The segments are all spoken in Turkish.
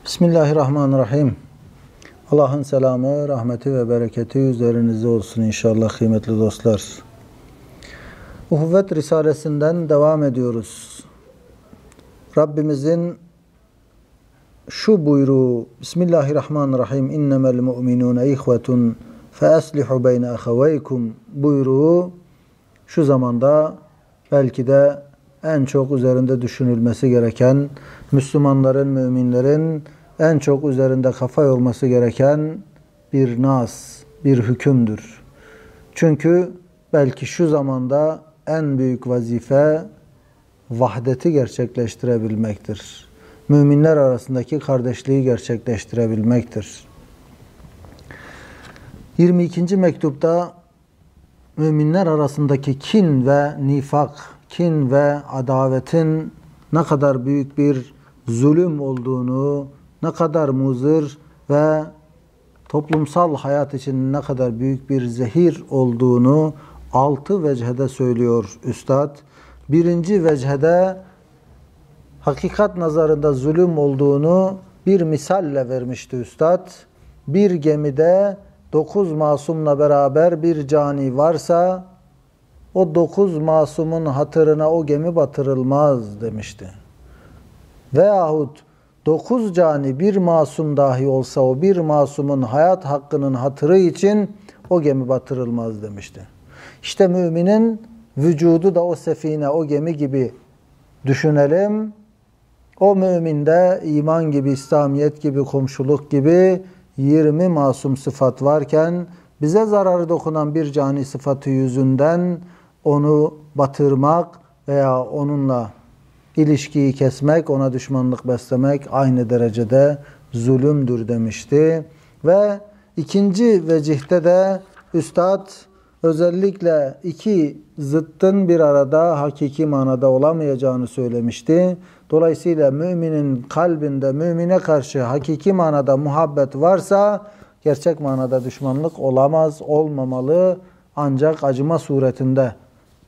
Bismillahirrahmanirrahim. Allah'ın selamı, rahmeti ve bereketi üzerinizde olsun inşallah kıymetli dostlar. Uhuvvet Risalesinden devam ediyoruz. Rabbimizin şu buyruğu Bismillahirrahmanirrahim. İnnemel mu'minûne ihvetun feeslihu beyne ahaveykum buyruğu şu zamanda belki de en çok üzerinde düşünülmesi gereken, Müslümanların, müminlerin en çok üzerinde kafa yorması gereken bir nas, bir hükümdür. Çünkü belki şu zamanda en büyük vazife vahdeti gerçekleştirebilmektir. Müminler arasındaki kardeşliği gerçekleştirebilmektir. 22. mektupta müminler arasındaki kin ve nifak, kin ve adavetin ne kadar büyük bir zulüm olduğunu, ne kadar muzır ve toplumsal hayat için ne kadar büyük bir zehir olduğunu 6 vechede söylüyor Üstad. 1. vechede hakikat nazarında zulüm olduğunu bir misalle vermişti Üstad. Bir gemide 9 masumla beraber bir cani varsa o 9 masumun hatırına o gemi batırılmaz demişti. Veyahut 9 cani bir masum dahi olsa o bir masumun hayat hakkının hatırı için o gemi batırılmaz demişti. İşte müminin vücudu da o sefine, o gemi gibi düşünelim. O müminde iman gibi, İslamiyet gibi, komşuluk gibi 20 masum sıfat varken bize zararı dokunan bir cani sıfatı yüzünden onu batırmak veya onunla ilişkiyi kesmek, ona düşmanlık beslemek aynı derecede zulümdür demişti. Ve 2. vecihte de Üstad özellikle iki zıttın bir arada hakiki manada olamayacağını söylemişti. Dolayısıyla müminin kalbinde mümine karşı hakiki manada muhabbet varsa gerçek manada düşmanlık olamaz, olmamalı, ancak acıma suretinde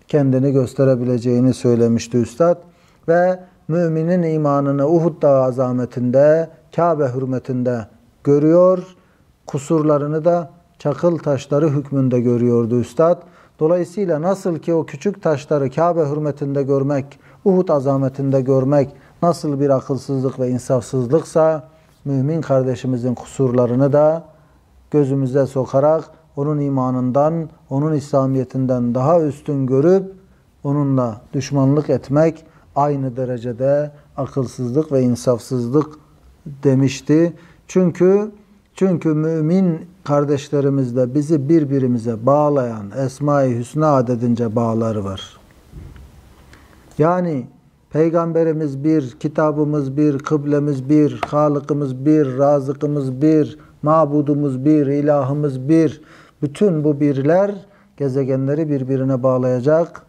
kendini gösterebileceğini söylemişti Üstad. Ve müminin imanını Uhud Dağı azametinde, Kabe hürmetinde görüyor, kusurlarını da çakıl taşları hükmünde görüyordu Üstad. Dolayısıyla nasıl ki o küçük taşları Kabe hürmetinde görmek, Uhud azametinde görmek nasıl bir akılsızlık ve insafsızlıksa, mümin kardeşimizin kusurlarını da gözümüze sokarak onun imanından, onun İslamiyetinden daha üstün görüp onunla düşmanlık etmek aynı derecede akılsızlık ve insafsızlık demişti. Çünkü mümin kardeşlerimizle bizi birbirimize bağlayan Esma-i Hüsna adedince bağları var. Yani Peygamberimiz bir, kitabımız bir, kıblemiz bir, Halık'ımız bir, Razık'ımız bir, mabudumuz bir, ilahımız bir. Bütün bu birler gezegenleri birbirine bağlayacak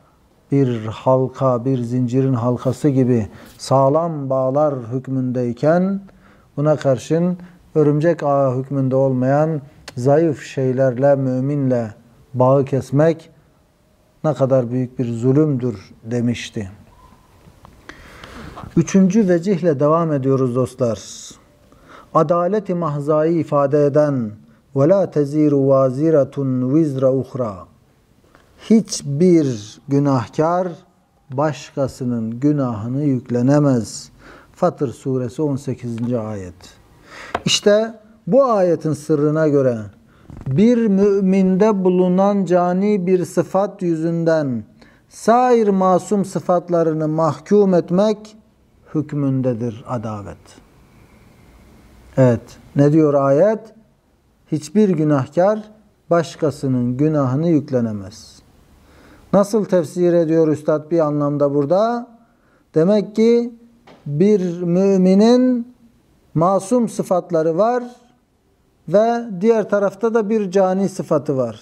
bir halka, bir zincirin halkası gibi sağlam bağlar hükmündeyken buna karşın örümcek ağı hükmünde olmayan zayıf şeylerle müminle bağı kesmek ne kadar büyük bir zulümdür demişti. 3. vecihle devam ediyoruz dostlar. Adaleti mahzayı ifade eden وَلَا تَزِيرُ وَازِرَةٌ وِزْرَ اُخْرَى Hiçbir günahkar başkasının günahını yüklenemez. Fatır suresi 18. ayet. İşte bu ayetin sırrına göre bir müminde bulunan cani bir sıfat yüzünden sair masum sıfatlarını mahkum etmek hükmündedir adalet. Evet, ne diyor ayet? Hiçbir günahkar başkasının günahını yüklenemez. Nasıl tefsir ediyor Üstad bir anlamda burada? Demek ki bir müminin masum sıfatları var ve diğer tarafta da bir cani sıfatı var.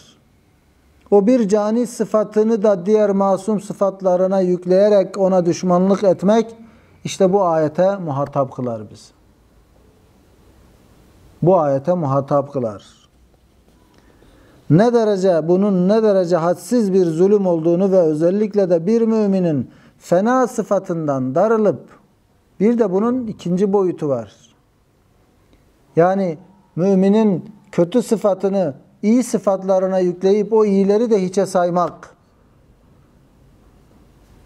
O bir cani sıfatını da diğer masum sıfatlarına yükleyerek ona düşmanlık etmek işte bu ayete muhatap kılar bizi. Bu ayete muhatap kılar. Bunun ne derece hadsiz bir zulüm olduğunu ve özellikle de bir müminin fena sıfatından darılıp bir de bunun ikinci boyutu var. Yani müminin kötü sıfatını iyi sıfatlarına yükleyip o iyileri de hiçe saymak.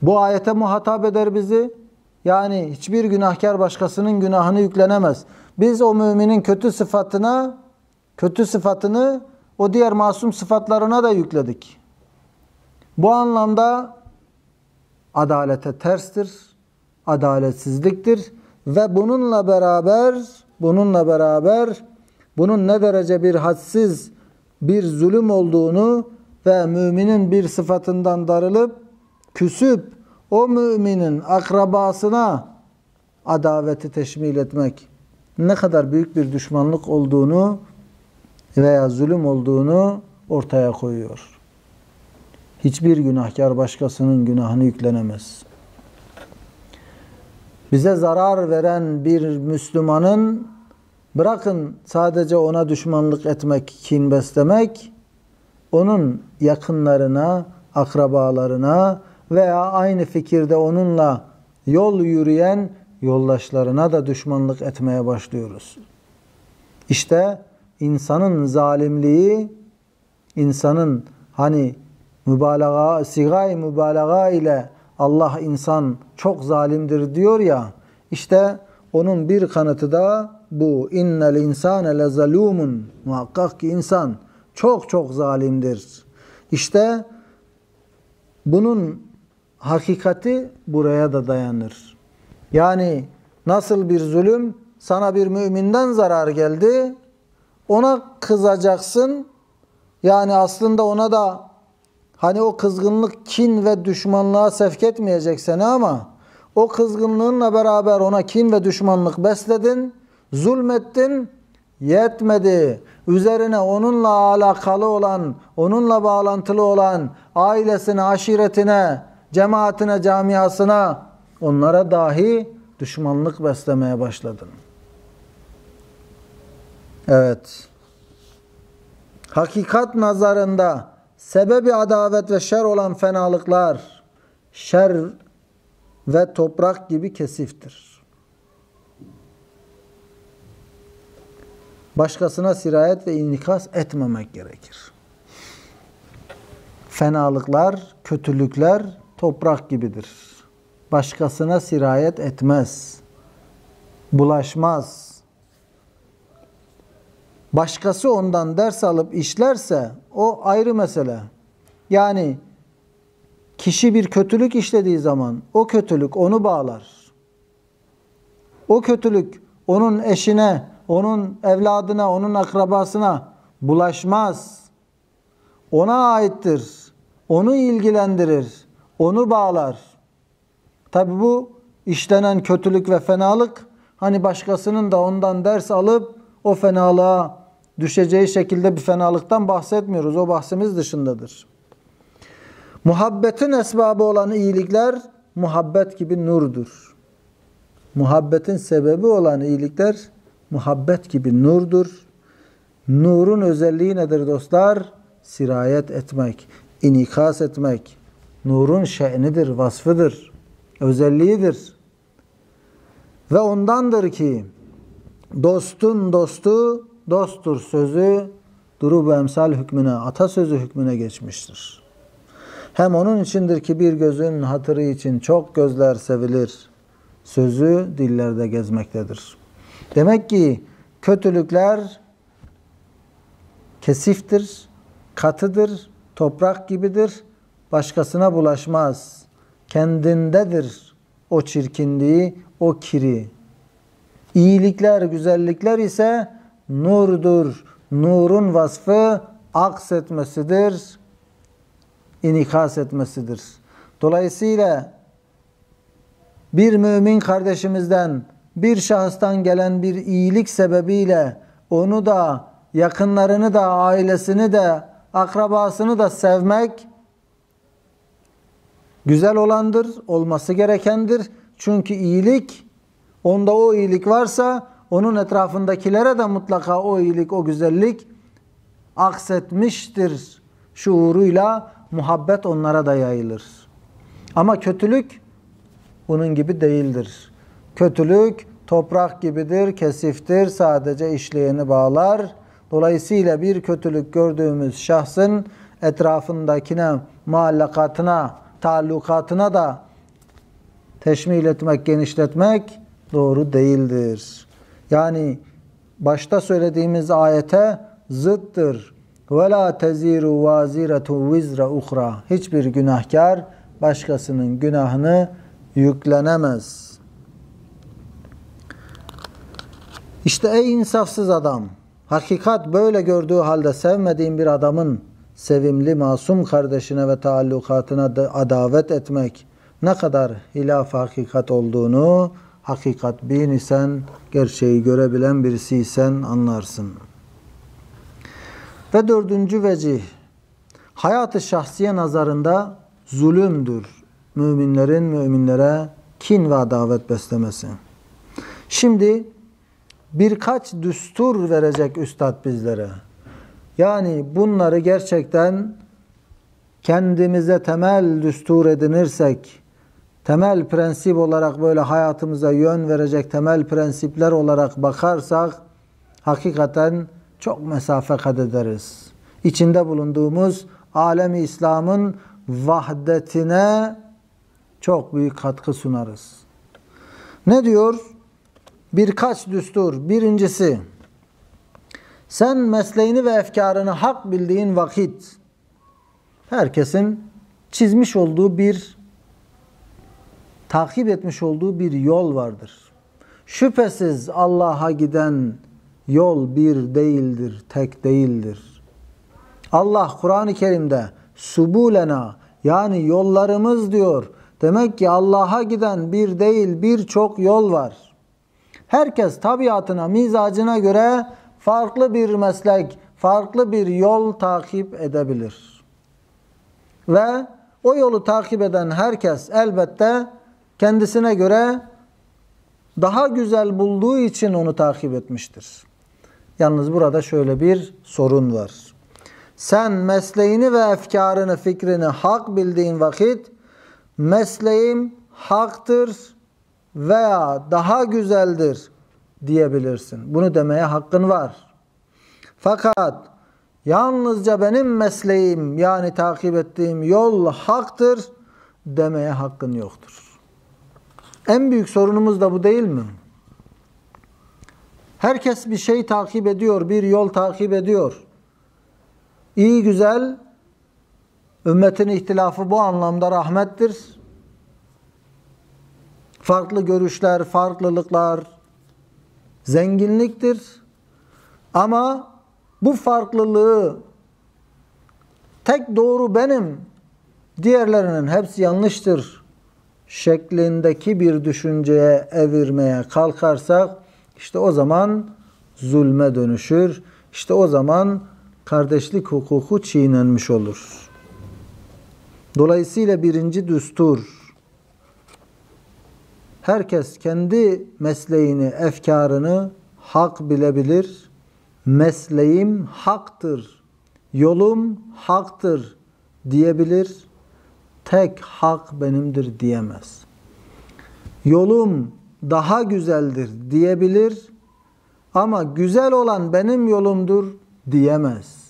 Bu ayete muhatap eder bizi. Yani hiçbir günahkar başkasının günahını yüklenemez. Biz o müminin kötü sıfatını o diğer masum sıfatlarına da yükledik. Bu anlamda adalete terstir, adaletsizliktir ve bununla beraber bunun ne derece bir hadsiz bir zulüm olduğunu ve müminin bir sıfatından darılıp küsüp o müminin akrabasına adaveti teşmil etmek ne kadar büyük bir düşmanlık olduğunu veya zulüm olduğunu ortaya koyuyor. Hiçbir günahkar başkasının günahını yüklenemez. Bize zarar veren bir Müslümanın bırakın sadece ona düşmanlık etmek, kin beslemek, onun yakınlarına, akrabalarına veya aynı fikirde onunla yol yürüyen yoldaşlarına da düşmanlık etmeye başlıyoruz. İşte insanın zalimliği, insanın sigay mübalağa ile Allah insan çok zalimdir diyor ya, işte onun bir kanıtı da bu. İnnel insane lezalumun. Muhakkak ki insan çok çok zalimdir. İşte bunun hakikati buraya da dayanır. Yani nasıl bir zulüm? Sana bir müminden zarar geldi. Ona kızacaksın. Yani aslında ona da o kızgınlık, kin ve düşmanlığa sevk etmeyecek seni ama o kızgınlığınla beraber ona kin ve düşmanlık besledin, zulmettin, yetmedi. Üzerine onunla alakalı olan, onunla bağlantılı olan ailesine, aşiretine, cemaatine, camiasına, onlara dahi düşmanlık beslemeye başladın. Evet. Hakikat nazarında sebebi adavet ve şer olan fenalıklar, şer ve toprak gibi kesiftir. Başkasına sirayet ve inikas etmemek gerekir. Fenalıklar, kötülükler toprak gibidir. Başkasına sirayet etmez. Bulaşmaz. Başkası ondan ders alıp işlerse o ayrı mesele. Yani kişi bir kötülük işlediği zaman o kötülük onu bağlar. O kötülük onun eşine, onun evladına, onun akrabasına bulaşmaz. Ona aittir. Onu ilgilendirir. Onu bağlar. Tabi bu işlenen kötülük ve fenalık başkasının da ondan ders alıp o fenalığa düşeceği şekilde bir fenalıktan bahsetmiyoruz. O bahsimiz dışındadır. Muhabbetin esbabı olan iyilikler muhabbet gibi nurdur. Muhabbetin sebebi olan iyilikler muhabbet gibi nurdur. Nurun özelliği nedir dostlar? Sirayet etmek, inikas etmek. Nurun şe'nidir, vasfıdır, özelliğidir. Ve ondandır ki dostun dostu dosttur sözü duru-bu emsal hükmüne, atasözü hükmüne geçmiştir. Hem onun içindir ki bir gözün hatırı için çok gözler sevilir. Sözü dillerde gezmektedir. Demek ki kötülükler kesiftir, katıdır, toprak gibidir. Başkasına bulaşmaz. Kendindedir o çirkinliği, o kiri. İyilikler, güzellikler ise nurdur. Nurun vasfı aksetmesidir, inikas etmesidir. Dolayısıyla bir mümin kardeşimizden, bir şahıstan gelen bir iyilik sebebiyle onu da, yakınlarını da, ailesini de, akrabasını da sevmek güzel olandır, olması gerekendir. Çünkü iyilik, onda o iyilik varsa onun etrafındakilere de mutlaka o iyilik, o güzellik aksetmiştir şuuruyla muhabbet onlara da yayılır. Ama kötülük bunun gibi değildir. Kötülük toprak gibidir, kesiftir, sadece işleyeni bağlar. Dolayısıyla bir kötülük gördüğümüz şahsın etrafındakine, muallakatına, taallukatına da teşmil etmek, genişletmek doğru değildir. Yani başta söylediğimiz ayete zıttır. وَلَا تَزِيرُ وَازِرَةُ وِزْرَ اُخْرَى. Hiçbir günahkar başkasının günahını yüklenemez. İşte ey insafsız adam, hakikat böyle gördüğü halde sevmediğin bir adamın sevimli masum kardeşine ve taallukatına adavet etmek ne kadar hilaf hakikat olduğunu, hakikat bin isen, gerçeği görebilen birisiysen anlarsın. Ve dördüncü vecih, hayat-ı şahsiye nazarında zulümdür müminlerin müminlere kin ve adavet beslemesi. Şimdi birkaç düstur verecek üstad bizlere. Yani bunları gerçekten kendimize temel düstur edinirsek, temel prensip olarak böyle hayatımıza yön verecek temel prensipler olarak bakarsak, hakikaten çok mesafe kat ederiz. İçinde bulunduğumuz alem-i İslam'ın vahdetine çok büyük katkı sunarız. Ne diyor? Birkaç düstur. Birincisi, sen mesleğini ve efkarını hak bildiğin vakit, herkesin çizmiş olduğu bir, takip etmiş olduğu bir yol vardır. Şüphesiz Allah'a giden yol bir değildir, tek değildir. Allah Kur'an-ı Kerim'de subulena, yani yollarımız diyor. Demek ki Allah'a giden bir değil, birçok yol var. Herkes tabiatına, mizacına göre farklı bir meslek, farklı bir yol takip edebilir. Ve o yolu takip eden herkes elbette kendisine göre daha güzel bulduğu için onu takip etmiştir. Yalnız burada şöyle bir sorun var. Sen mesleğini ve efkarını, fikrini hak bildiğin vakit, mesleğim haktır veya daha güzeldir diyebilirsin. Bunu demeye hakkın var. Fakat yalnızca benim mesleğim, yani takip ettiğim yol haktır demeye hakkın yoktur. En büyük sorunumuz da bu değil mi? Herkes bir şey takip ediyor, bir yol takip ediyor. İyi güzel, ümmetin ihtilafı bu anlamda rahmettir. Farklı görüşler, farklılıklar zenginliktir. Ama bu farklılığı tek doğru benim, diğerlerinin hepsi yanlıştır şeklindeki bir düşünceye evirmeye kalkarsak, işte o zaman zulme dönüşür. İşte o zaman kardeşlik hukuku çiğnenmiş olur. Dolayısıyla birinci düstur, herkes kendi mesleğini, efkarını hak bilebilir. Mesleğim haktır, yolum haktır diyebilir. Tek hak benimdir diyemez. Yolum daha güzeldir diyebilir ama güzel olan benim yolumdur diyemez.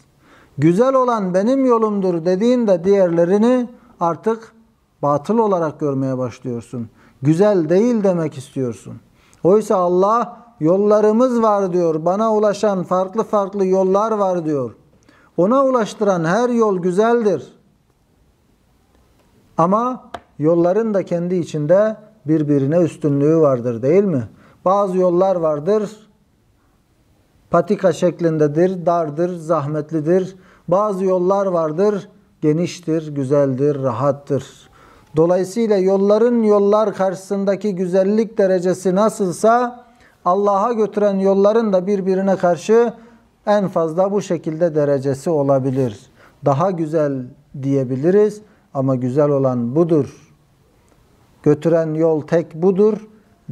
Güzel olan benim yolumdur dediğinde diğerlerini artık batıl olarak görmeye başlıyorsun. Güzel değil demek istiyorsun. Oysa Allah yollarımız var diyor. Bana ulaşan farklı farklı yollar var diyor. Ona ulaştıran her yol güzeldir. Ama yolların da kendi içinde birbirine üstünlüğü vardır, değil mi? Bazı yollar vardır, patika şeklindedir, dardır, zahmetlidir. Bazı yollar vardır, geniştir, güzeldir, rahattır. Dolayısıyla yollar karşısındaki güzellik derecesi nasılsa, Allah'a götüren yolların da birbirine karşı en fazla bu şekilde derecesi olabilir. Daha güzel diyebiliriz ama güzel olan budur. Götüren yol tek budur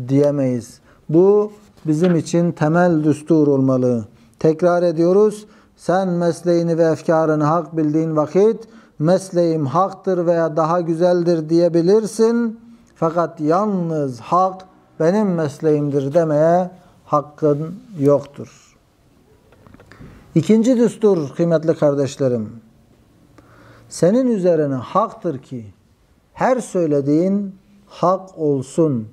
diyemeyiz. Bu bizim için temel düstur olmalı. Tekrar ediyoruz. Sen mesleğini ve efkarını hak bildiğin vakit mesleğim haktır veya daha güzeldir diyebilirsin. Fakat yalnız hak benim mesleğimdir demeye hakkın yoktur. İkinci düstur kıymetli kardeşlerim, senin üzerine haktır ki her söylediğin hak olsun.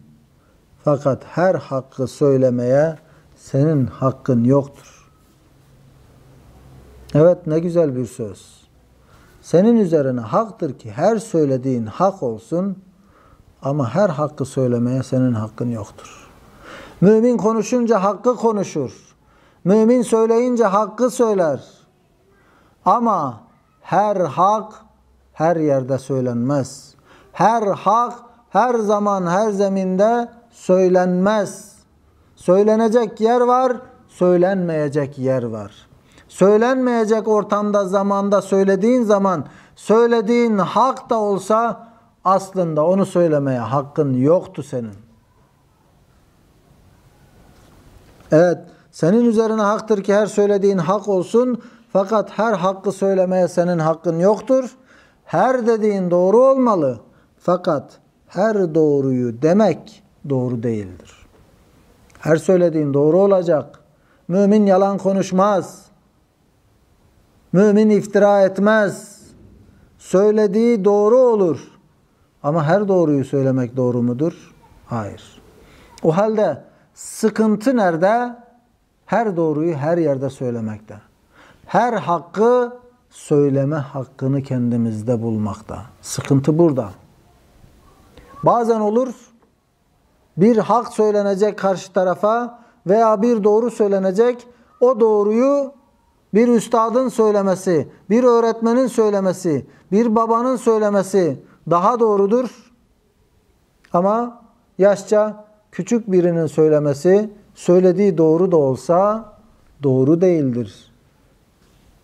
Fakat her hakkı söylemeye senin hakkın yoktur. Evet, ne güzel bir söz. Senin üzerine haktır ki her söylediğin hak olsun ama her hakkı söylemeye senin hakkın yoktur. Mümin konuşunca hakkı konuşur. Mümin söyleyince hakkı söyler. Ama her hak her yerde söylenmez. Her hak her zaman her zeminde söylenmez. Söylenecek yer var, söylenmeyecek yer var. Söylenmeyecek ortamda, zamanda söylediğin zaman söylediğin hak da olsa aslında onu söylemeye hakkın yoktu senin. Evet, senin üzerine haktır ki her söylediğin hak olsun fakat her hakkı söylemeye senin hakkın yoktur. Her dediğin doğru olmalı fakat her doğruyu demek doğru değildir. Her söylediğin doğru olacak. Mümin yalan konuşmaz. Mümin iftira etmez. Söylediği doğru olur. Ama her doğruyu söylemek doğru mudur? Hayır. O halde sıkıntı nerede? Her doğruyu her yerde söylemekte. Her hakkı söyleme hakkını kendimizde bulmakta. Sıkıntı burada. Bazen olur, bir hak söylenecek karşı tarafa veya bir doğru söylenecek, o doğruyu bir üstadın söylemesi, bir öğretmenin söylemesi, bir babanın söylemesi daha doğrudur. Ama yaşça küçük birinin söylemesi, söylediği doğru da olsa doğru değildir.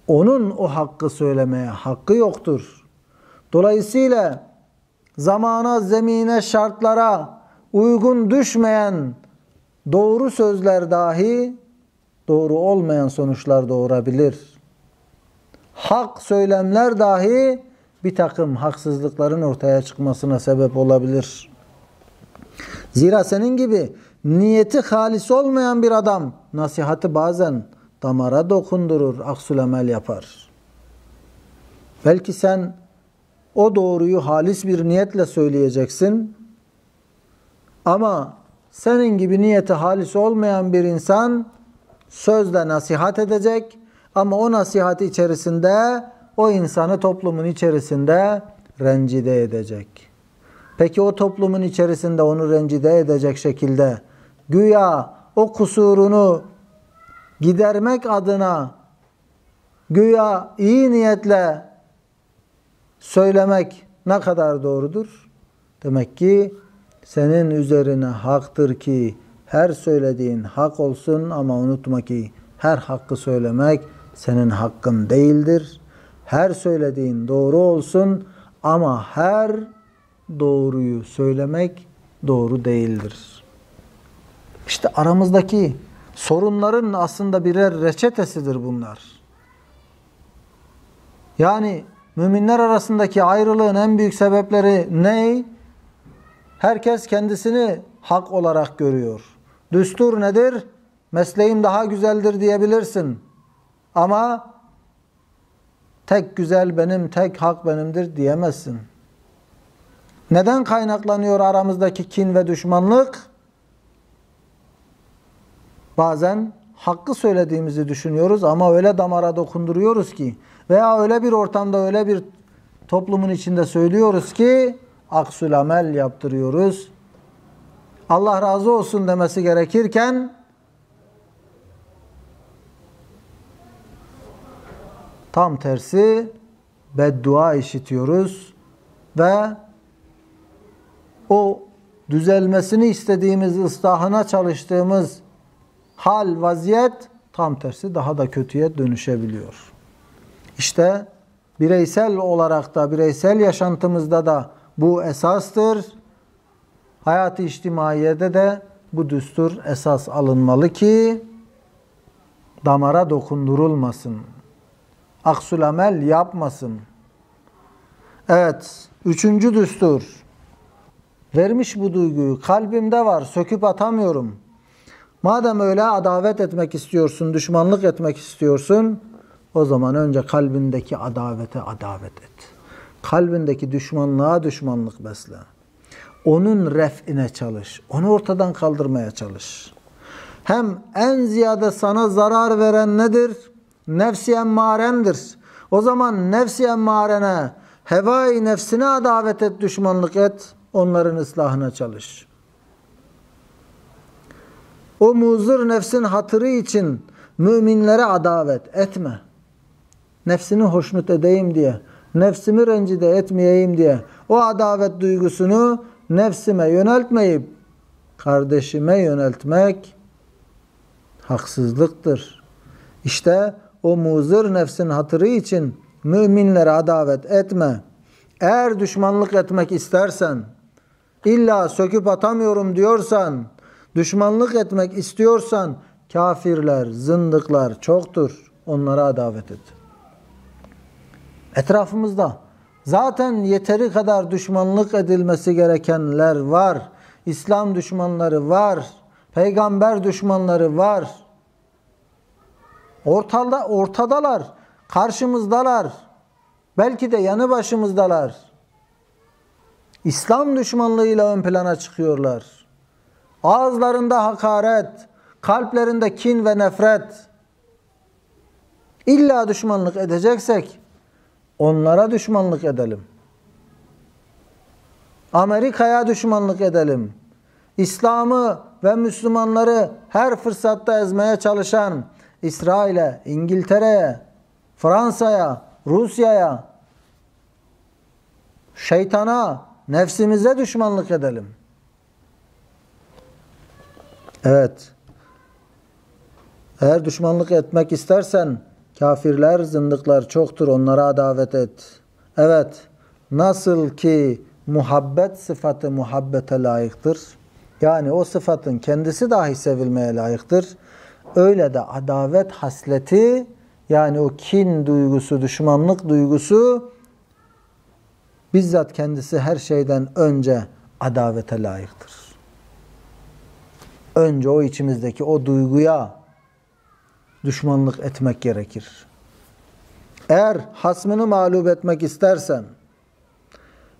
Onun o hakkı söylemeye hakkı yoktur. Dolayısıyla zamana, zemine, şartlara uygun düşmeyen doğru sözler dahi doğru olmayan sonuçlar doğurabilir. Hak söylemler dahi bir takım haksızlıkların ortaya çıkmasına sebep olabilir. Zira senin gibi niyeti halis olmayan bir adam nasihatı bazen damara dokundurur, aksulamel yapar. Belki sen o doğruyu halis bir niyetle söyleyeceksin ama senin gibi niyeti halis olmayan bir insan sözle nasihat edecek ama o nasihat içerisinde o insanı toplumun içerisinde rencide edecek. Peki o toplumun içerisinde onu rencide edecek şekilde güya o kusurunu gidermek adına güya iyi niyetle söylemek ne kadar doğrudur? Demek ki senin üzerine haktır ki her söylediğin hak olsun ama unutma ki her hakkı söylemek senin hakkın değildir. Her söylediğin doğru olsun ama her doğruyu söylemek doğru değildir. İşte aramızdaki sorunların aslında birer reçetesidir bunlar. Yani müminler arasındaki ayrılığın en büyük sebepleri ne? Herkes kendisini hak olarak görüyor. Düstur nedir? Mesleğim daha güzeldir diyebilirsin. Ama tek güzel benim, tek hak benimdir diyemezsin. Neden kaynaklanıyor aramızdaki kin ve düşmanlık? Bazen hakkı söylediğimizi düşünüyoruz ama öyle damara dokunduruyoruz ki veya öyle bir ortamda, öyle bir toplumun içinde söylüyoruz ki aksulamel yaptırıyoruz. Allah razı olsun demesi gerekirken tam tersi beddua işitiyoruz ve o düzelmesini istediğimiz, ıslahına çalıştığımız hal, vaziyet tam tersi daha da kötüye dönüşebiliyor. İşte bireysel olarak da, bireysel yaşantımızda da bu esastır. Hayat-ı içtimaiyede de bu düstur esas alınmalı ki damara dokundurulmasın. Aksulamel yapmasın. Evet, üçüncü düstur. vermiş bu duyguyu. Kalbimde var, söküp atamıyorum. Madem öyle adavet etmek istiyorsun, düşmanlık etmek istiyorsun, o zaman önce kalbindeki adavete adavet et. Kalbindeki düşmanlığa düşmanlık besle. Onun ref'ine çalış. Onu ortadan kaldırmaya çalış. Hem en ziyade sana zarar veren nedir? Nefsi emmarendir. O zaman nefsi emmarene, hevai nefsine adavet et, düşmanlık et. Onların ıslahına çalış. O muzır nefsin hatırı için müminlere adavet etme. Nefsini hoşnut edeyim diye, nefsimi rencide etmeyeyim diye o adavet duygusunu nefsime yöneltmeyip kardeşime yöneltmek haksızlıktır. İşte o muzır nefsin hatırı için müminlere adavet etme. Eğer düşmanlık etmek istersen, illa söküp atamıyorum diyorsan, düşmanlık etmek istiyorsan, kafirler, zındıklar çoktur. Onlara adavet et. Etrafımızda zaten yeteri kadar düşmanlık edilmesi gerekenler var. İslam düşmanları var. Peygamber düşmanları var. Ortadalar. Karşımızdalar. Belki de yanı başımızdalar. İslam düşmanlığıyla ön plana çıkıyorlar. Ağızlarında hakaret, kalplerinde kin ve nefret. İlla düşmanlık edeceksek onlara düşmanlık edelim. Amerika'ya düşmanlık edelim. İslam'ı ve Müslümanları her fırsatta ezmeye çalışan İsrail'e, İngiltere'ye, Fransa'ya, Rusya'ya, şeytana, nefsimize düşmanlık edelim. Evet. Eğer düşmanlık etmek istersen kafirler, zındıklar çoktur. Onlara adavet et. Evet. Nasıl ki muhabbet sıfatı muhabbete layıktır. Yani o sıfatın kendisi dahi sevilmeye layıktır. Öyle de adavet hasleti, yani o kin duygusu, düşmanlık duygusu bizzat kendisi her şeyden önce adavete layıktır. Önce o içimizdeki o duyguya düşmanlık etmek gerekir. Eğer hasmını mağlup etmek istersen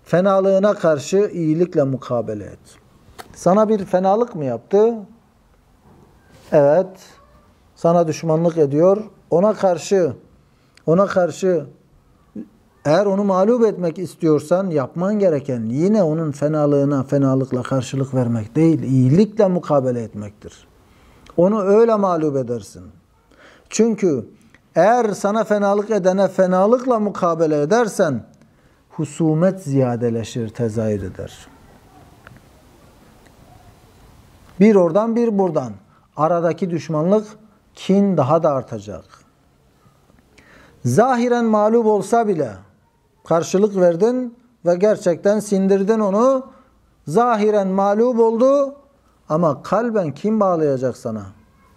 fenalığına karşı iyilikle mukabele et. Sana bir fenalık mı yaptı? Evet. Sana düşmanlık ediyor. Ona karşı eğer onu mağlup etmek istiyorsan yapman gereken yine onun fenalığına fenalıkla karşılık vermek değil, iyilikle mukabele etmektir. Onu öyle mağlup edersin. Çünkü eğer sana fenalık edene fenalıkla mukabele edersen husumet ziyadeleşir, tezahür eder. Bir oradan bir buradan. Aradaki düşmanlık, kin daha da artacak. Zahiren mağlup olsa bile karşılık verdin ve gerçekten sindirdin onu. Zahiren mağlup oldu ama kalben kin bağlayacak sana.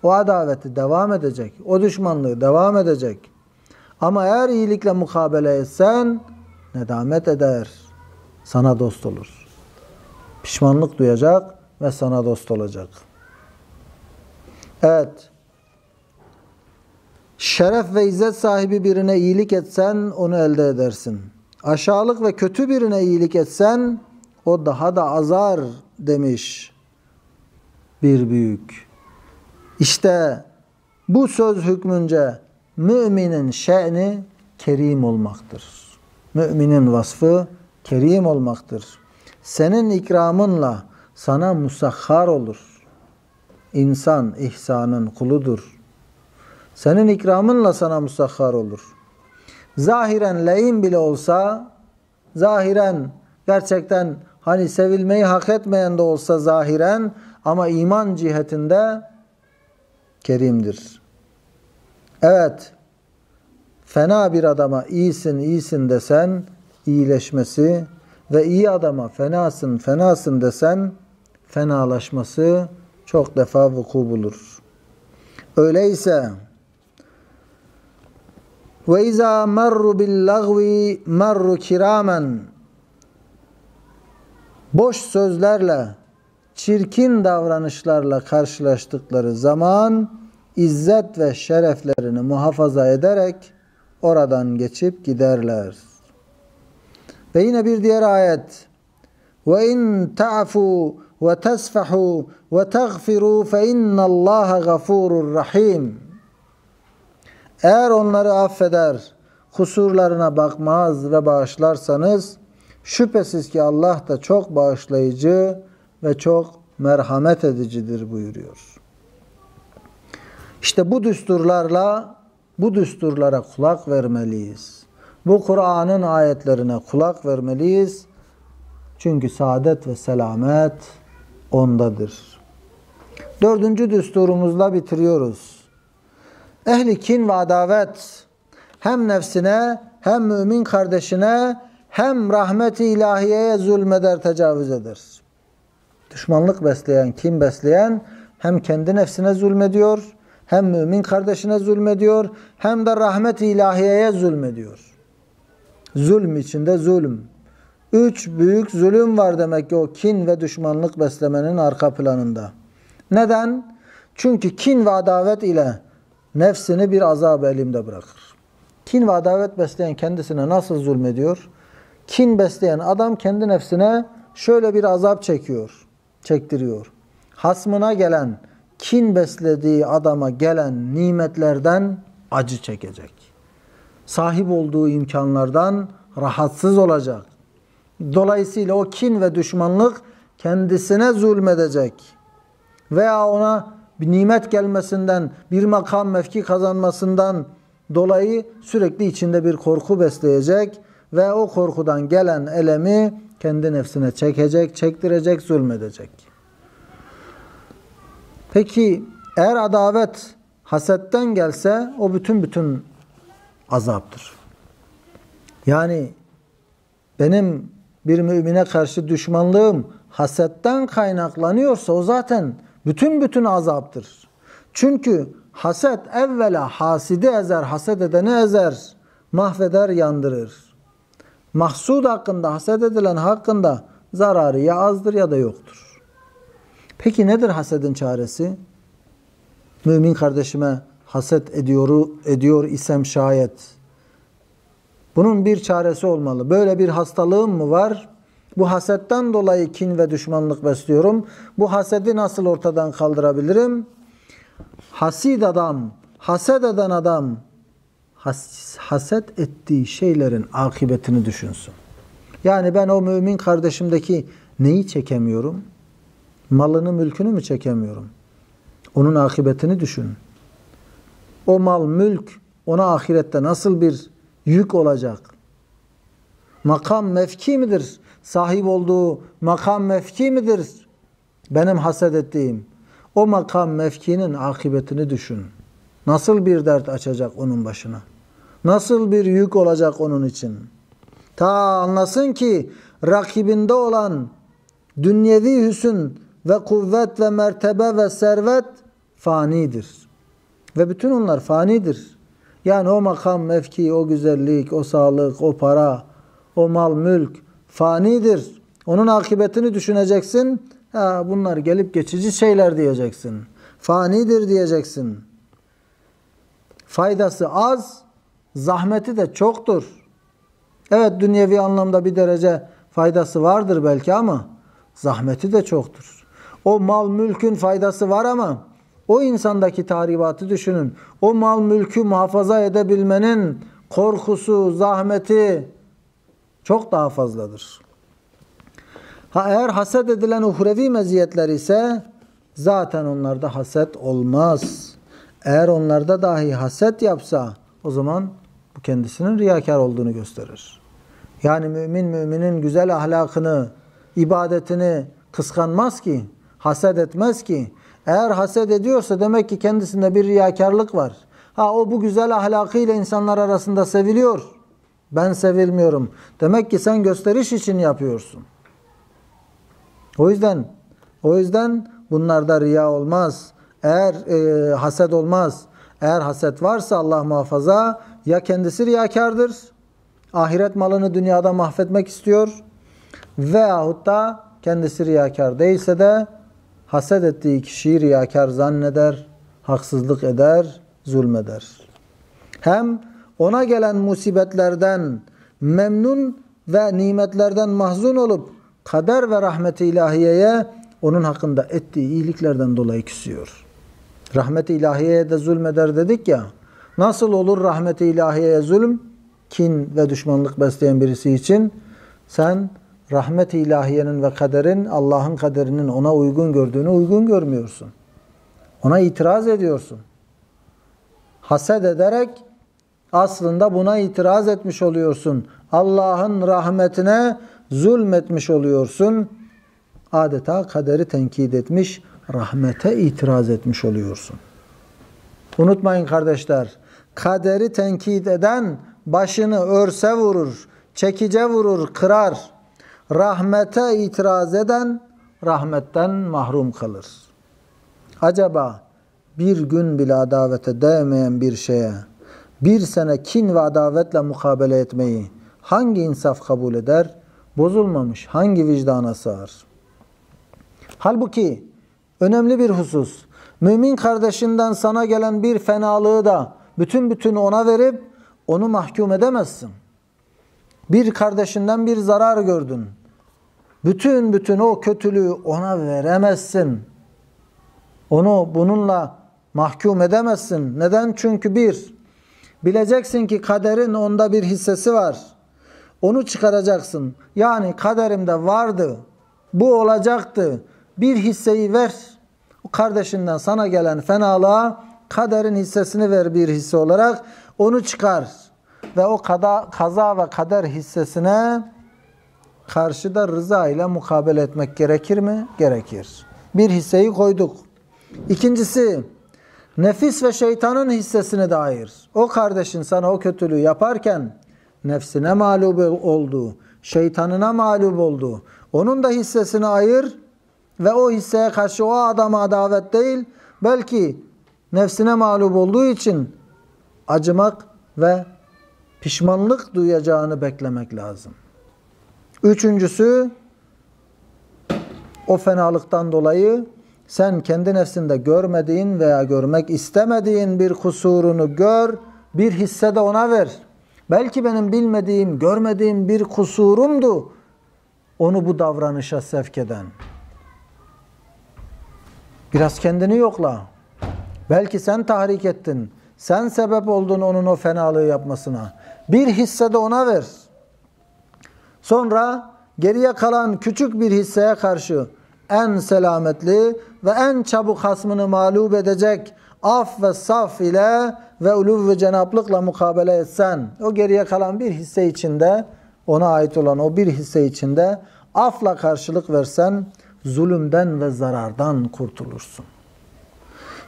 O adaveti devam edecek. O düşmanlığı devam edecek. Ama eğer iyilikle mukabele etsen nedamet eder. Sana dost olur. Pişmanlık duyacak ve sana dost olacak. Evet. Şeref ve izzet sahibi birine iyilik etsen onu elde edersin. Aşağılık ve kötü birine iyilik etsen o daha da azar demiş bir büyük. İşte bu söz hükmünce müminin şe'ni kerim olmaktır. Müminin vasfı kerim olmaktır. Senin ikramınla sana musahhar olur. İnsan ihsanın kuludur. Senin ikramınla sana musahhar olur. Zahiren leyin bile olsa, zahiren gerçekten hani sevilmeyi hak etmeyen de olsa zahiren ama iman cihetinde kerimdir. Evet, fena bir adama iyisin desen iyileşmesi ve iyi adama fenasın desen fenalaşması çok defa vuku bulur. Öyleyse ve izâ merru billagvi merru kiramen boş sözlerle, çirkin davranışlarla karşılaştıkları zaman izzet ve şereflerini muhafaza ederek oradan geçip giderler. Ve yine bir diğer ayet: "Ve in ta'fu ve tasfahu ve tagfiru fe innallaha gafurur rahim." Eğer onları affeder, kusurlarına bakmaz ve bağışlarsanız şüphesiz ki Allah da çok bağışlayıcı ve çok merhamet edicidir buyuruyor. İşte bu düsturlara kulak vermeliyiz. Bu Kur'an'ın ayetlerine kulak vermeliyiz. Çünkü saadet ve selamet ondadır. 4. düsturumuzla bitiriyoruz. Ehli kin ve adavet hem nefsine hem mümin kardeşine hem rahmet-i ilahiyeye zulmeder, tecavüz eder. Düşmanlık besleyen, kin besleyen hem kendi nefsine zulmediyor, hem mümin kardeşine zulmediyor, hem de rahmet-i ilahiyeye zulmediyor. Zulm içinde zulm. 3 büyük zulüm var demek ki o kin ve düşmanlık beslemenin arka planında. Neden? Çünkü kin ve adavet ile nefsini bir azab elimde bırakır. Kin ve adavet besleyen kendisine nasıl zulmediyor? Kin besleyen adam kendi nefsine şöyle bir azap çektiriyor. Hasmına gelen, kin beslediği adama gelen nimetlerden acı çekecek. Sahip olduğu imkanlardan rahatsız olacak. Dolayısıyla o kin ve düşmanlık kendisine zulmedecek. Veya ona bir nimet gelmesinden, bir makam mevki kazanmasından dolayı sürekli içinde bir korku besleyecek ve o korkudan gelen elemi kendi nefsine çekecek, çektirecek, zulmedecek. Peki eğer adavet hasetten gelse o bütün azaptır. Yani benim bir mümine karşı düşmanlığım hasetten kaynaklanıyorsa o zaten bütün azaptır. Çünkü haset evvela hasidi ezer, haset edeni ezer, mahveder, yandırır. Mahsud hakkında, haset edilen hakkında zararı ya azdır ya da yoktur. Peki nedir hasedin çaresi? Mümin kardeşime haset ediyor isem şayet, bunun bir çaresi olmalı. Böyle bir hastalığım mı var? Bu hasetten dolayı kin ve düşmanlık besliyorum. Bu hasedi nasıl ortadan kaldırabilirim? Hasid adam, haset eden adam haset ettiği şeylerin akıbetini düşünsün. Yani ben o mümin kardeşimdeki neyi çekemiyorum? Malını, mülkünü mü çekemiyorum? Onun akıbetini düşün. O mal, mülk ona ahirette nasıl bir yük olacak? Makam, mevki midir? Sahip olduğu makam, mevki midir? Benim haset ettiğim. O makam, mevkinin akıbetini düşün. Nasıl bir dert açacak onun başına? Nasıl bir yük olacak onun için? Ta anlasın ki rakibinde olan dünyevi hüsn ve kuvvet ve mertebe ve servet fanidir. Ve bütün onlar fanidir. Yani o makam, mevki, o güzellik, o sağlık, o para, o mal, mülk fanidir. Onun akıbetini düşüneceksin. Bunlar gelip geçici şeyler diyeceksin. Fanidir diyeceksin. Faydası az, zahmeti de çoktur. Evet, dünyevi anlamda bir derece faydası vardır belki ama zahmeti de çoktur. O mal mülkün faydası var ama o insandaki tahribatı düşünün. O mal mülkü muhafaza edebilmenin korkusu, zahmeti çok daha fazladır. Eğer haset edilen uhrevi meziyetler ise zaten onlarda haset olmaz. Eğer onlarda dahi haset yapsa o zaman bu kendisinin riyakar olduğunu gösterir. Yani müminin güzel ahlakını, ibadetini kıskanmaz ki, haset etmez ki. Eğer haset ediyorsa demek ki kendisinde bir riyakarlık var. O bu güzel ahlakıyla insanlar arasında seviliyor. Ben sevilmiyorum. Demek ki sen gösteriş için yapıyorsun. O yüzden bunlarda riya olmaz. Eğer haset olmaz. Eğer haset varsa Allah muhafaza ya kendisi riyakardır. Ahiret malını dünyada mahvetmek istiyor. Veyahut da kendisi riyakar değilse de haset ettiği kişiyi riyakar zanneder, haksızlık eder, zulmeder. Hem ona gelen musibetlerden memnun ve nimetlerden mahzun olup kader ve rahmet-i ilahiyeye onun hakkında ettiği iyiliklerden dolayı küsüyor. Rahmet-i ilahiyeye de zulmeder dedik ya. Nasıl olur rahmet-i ilahiyeye zulm? Kin ve düşmanlık besleyen birisi için sen rahmet-i ilahiyenin ve kaderin, Allah'ın kaderinin ona uygun gördüğünü uygun görmüyorsun. Ona itiraz ediyorsun. Haset ederek aslında buna itiraz etmiş oluyorsun. Allah'ın rahmetine zulmetmiş oluyorsun. Adeta kaderi tenkit etmiş, rahmete itiraz etmiş oluyorsun. Unutmayın kardeşler, kaderi tenkit eden başını örse vurur, çekice vurur, kırar. Rahmete itiraz eden rahmetten mahrum kalır. Acaba bir gün bile adavete değmeyen bir şeye, bir sene kin ve adavetle mukabele etmeyi hangi insaf kabul eder? Bozulmamış hangi vicdana sığar? Halbuki önemli bir husus, mümin kardeşinden sana gelen bir fenalığı da bütün ona verip onu mahkum edemezsin. Bir kardeşinden bir zarar gördün. Bütün o kötülüğü ona veremezsin. Onu bununla mahkum edemezsin. Neden? Çünkü bileceksin ki kaderin onda bir hissesi var. Onu çıkaracaksın. Yani kaderimde vardı, bu olacaktı. Bir hisseyi ver. O kardeşinden sana gelen fenalığa kaderin hissesini ver bir hisse olarak. Onu çıkar. Ve o kaza ve kader hissesine karşıda rıza ile mukabele etmek gerekir mi? Gerekir. Bir hisseyi koyduk. İkincisi, nefis ve şeytanın hissesine dair. O kardeşin sana o kötülüğü yaparken nefsine mağlup oldu, şeytanına mağlup oldu. Onun da hissesini ayır ve o hisseye karşı o adama adavet değil, belki nefsine mağlup olduğu için acımak ve pişmanlık duyacağını beklemek lazım. Üçüncüsü, o fenalıktan dolayı sen kendi nefsinde görmediğin veya görmek istemediğin bir kusurunu gör, bir hisse de ona ver. Belki benim bilmediğim, görmediğim bir kusurumdu onu bu davranışa sevk eden. Biraz kendini yokla. Belki sen tahrik ettin, sen sebep oldun onun o fenalığı yapmasına. Bir hisse de ona ver. Sonra geriye kalan küçük bir hisseye karşı en selametli ve en çabuk hasmını mağlup edecek af ve saf ile ve uluv ve cenaplıkla mukabele etsen, o geriye kalan bir hisse içinde, ona ait olan o bir hisse içinde afla karşılık versen, zulümden ve zarardan kurtulursun.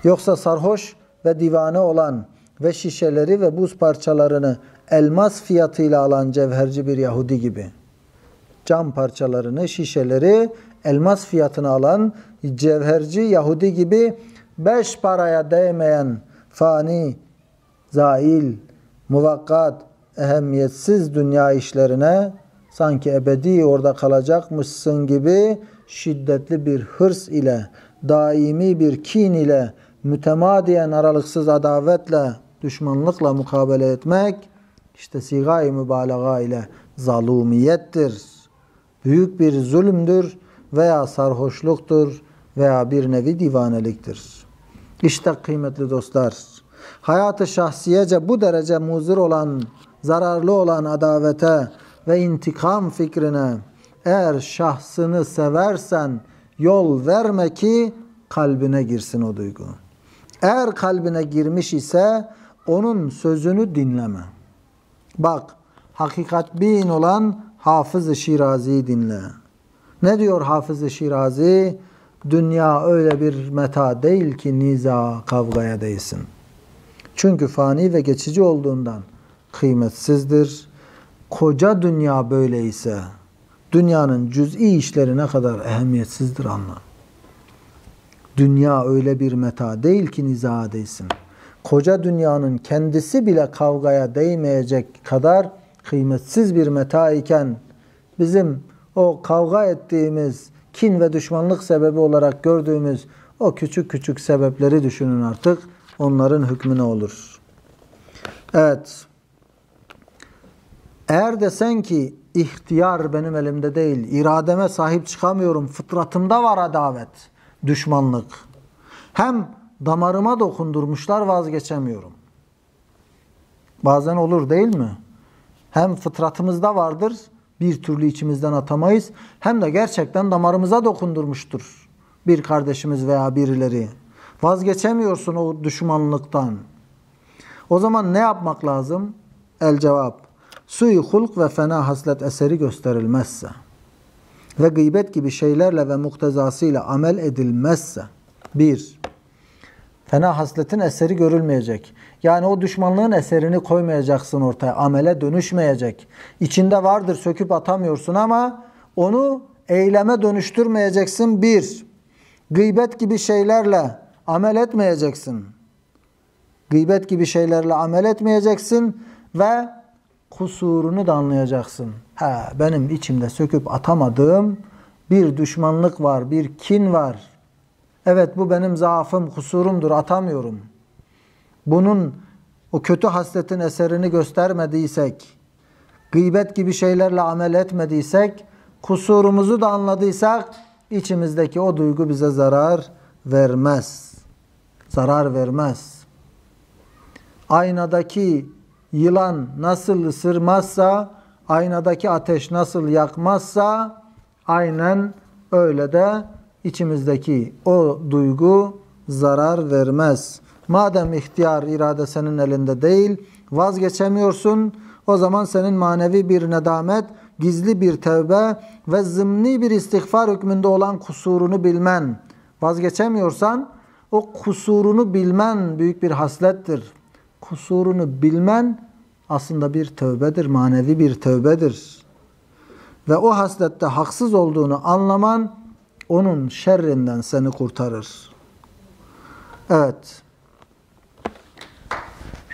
Yoksa sarhoş ve divane olan ve şişeleri ve buz parçalarını elmas fiyatıyla alan cevherci bir Yahudi gibi, cam parçalarını, şişeleri elmas fiyatına alan cevherci Yahudi gibi 5 paraya değmeyen fani, zail, muvakkat, ehemmiyetsiz dünya işlerine sanki ebedi orada kalacakmışsın gibi şiddetli bir hırs ile, daimi bir kin ile, mütemadiyen aralıksız adavetle, düşmanlıkla mukabele etmek, işte siga-i mübalağa ile zalumiyettir. Büyük bir zulümdür veya sarhoşluktur veya bir nevi divaneliktir. İşte kıymetli dostlar, hayatı şahsiyece bu derece muzır olan, zararlı olan adavete ve intikam fikrine eğer şahsını seversen yol verme ki kalbine girsin o duygu. Eğer kalbine girmiş ise onun sözünü dinleme. Bak, hakikat bin olan Hafız-ı Şirazi'yi dinle. Ne diyor Hafız-ı Şirazi? Dünya öyle bir meta değil ki niza, kavgaya değsin. Çünkü fani ve geçici olduğundan kıymetsizdir. Koca dünya böyleyse dünyanın cüz'i işleri ne kadar ehemmiyetsizdir anla. Dünya öyle bir meta değil ki niza değsin. Koca dünyanın kendisi bile kavgaya değmeyecek kadar kıymetsiz bir meta iken bizim o kavga ettiğimiz, kin ve düşmanlık sebebi olarak gördüğümüz o küçük küçük sebepleri düşünün artık. Onların hükmü ne olur? Evet. Eğer desen ki ihtiyar benim elimde değil, irademe sahip çıkamıyorum, fıtratımda var adavet, düşmanlık. Hem damarıma dokundurmuşlar, vazgeçemiyorum. Bazen olur değil mi? Hem fıtratımızda vardır, bir türlü içimizden atamayız. Hem de gerçekten damarımıza dokundurmuştur bir kardeşimiz veya birileri. Vazgeçemiyorsun o düşmanlıktan. O zaman ne yapmak lazım? El cevap. Sui hulk ve fena haslet eseri gösterilmezse ve gıybet gibi şeylerle ve muktezasıyla amel edilmezse, bir, fena hasletin eseri görülmeyecek. Yani o düşmanlığın eserini koymayacaksın ortaya. Amele dönüşmeyecek. İçinde vardır, söküp atamıyorsun ama onu eyleme dönüştürmeyeceksin. Bir, gıybet gibi şeylerle amel etmeyeceksin. Gıybet gibi şeylerle amel etmeyeceksin ve kusurunu da anlayacaksın. Benim içimde söküp atamadığım bir düşmanlık var, bir kin var. Evet, bu benim zaafım, kusurumdur, atamıyorum. Bunun, o kötü hasletin eserini göstermediysek, gıybet gibi şeylerle amel etmediysek, kusurumuzu da anladıysak, içimizdeki o duygu bize zarar vermez. Zarar vermez. Aynadaki yılan nasıl ısırmazsa, aynadaki ateş nasıl yakmazsa, aynen öyle de içimizdeki o duygu zarar vermez. Madem ihtiyar, irade senin elinde değil, vazgeçemiyorsun, o zaman senin manevi bir nedamet, gizli bir tevbe ve zımni bir istiğfar hükmünde olan kusurunu bilmen. Vazgeçemiyorsan o kusurunu bilmen büyük bir haslettir. Kusurunu bilmen aslında bir tövbedir, manevi bir tövbedir. Ve o haslette haksız olduğunu anlaman onun şerrinden seni kurtarır. Evet.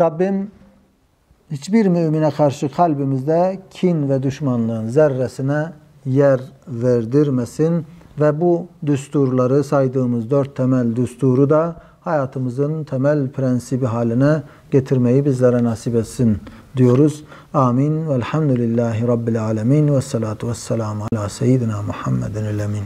Rabbim hiçbir mümine karşı kalbimizde kin ve düşmanlığın zerresine yer verdirmesin ve bu düsturları, saydığımız 4 temel düsturu da hayatımızın temel prensibi haline getirmeyi bizlere nasip etsin diyoruz. Amin. Velhamdülillahi Rabbil alemin. Vessalatu vesselamu ala seyyidina Muhammedin el emin.